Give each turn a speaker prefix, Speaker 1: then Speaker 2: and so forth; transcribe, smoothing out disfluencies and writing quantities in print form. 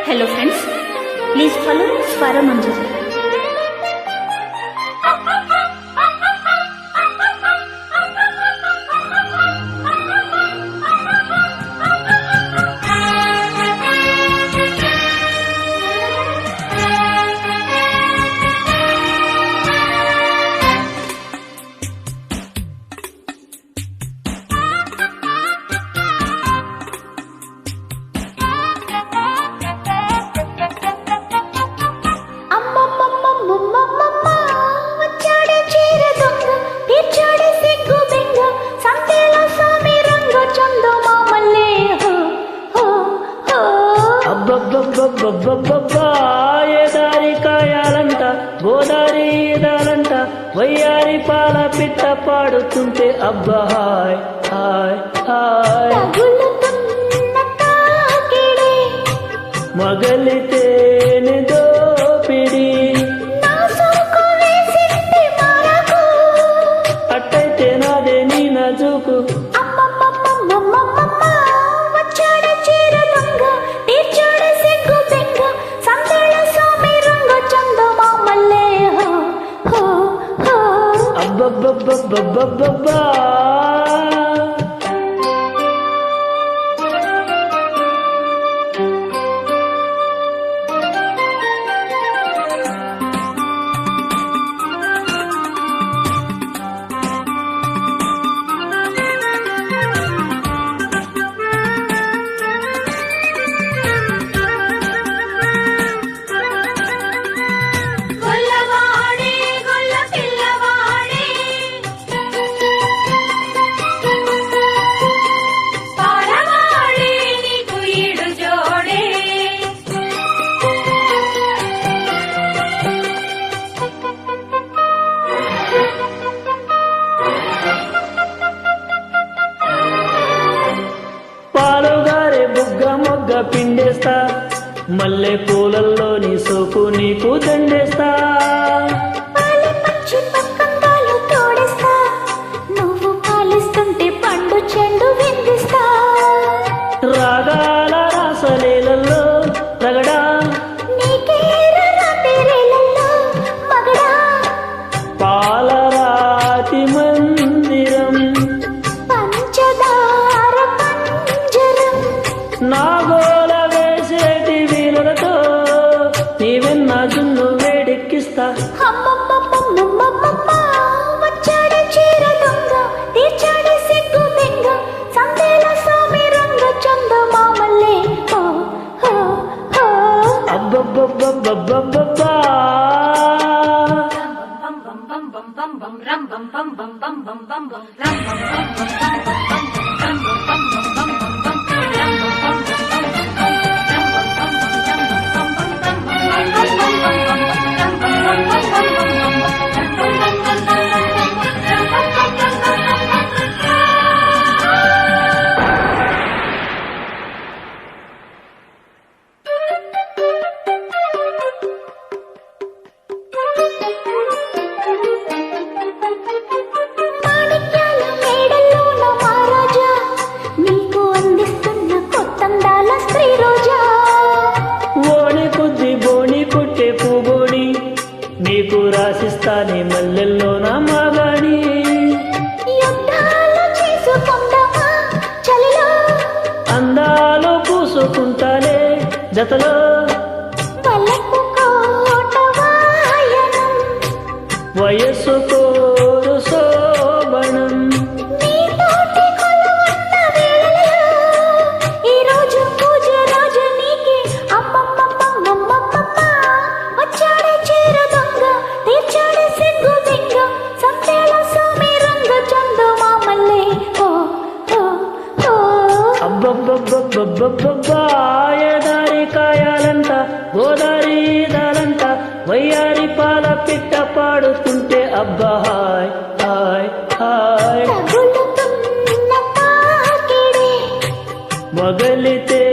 Speaker 1: Hello friends, please follow Swaramanjari.
Speaker 2: ఏదారి కాయాలంట Godari ఈదాలంట వయ్యారి పాల పిట్ట పాడుతుంటే అబ్బా హాయ్ హాయ్ హాయ్ మగలితేనే దోపిడి అట్టయితే నాదే నీ నజుకు అబ్బబ్బబ్బబ్బబ్బబ్బా మొగ్గ పిండేస్తా మల్లె పూలల్లోని సోపు నీకు దండేస్తా రాగాల రాసలీలల్లో రగడా పాలరాతి మందిరం నాగోల వేసేటి వీలులతో నీవెన్న జున్ను వేడెక్కిస్తా అబ్బబ్బబ్బబ్బబ్బబ్బా నీకు రాసిస్తానే మల్లెల్లో నా మాగాణి అందాలు పూసుకుంటాలే జతలో వయస్సు కోరు శోభనం అబ్బబ్బబ్బబ్బబ్బబ్బా ఏదారి కాయాలంట గోదారి ఈదాలంట వయ్యారి పాల పిట్ట పాడుతుంటే అబ్బా హాయ్ హాయ్ హాయ్ మగలితే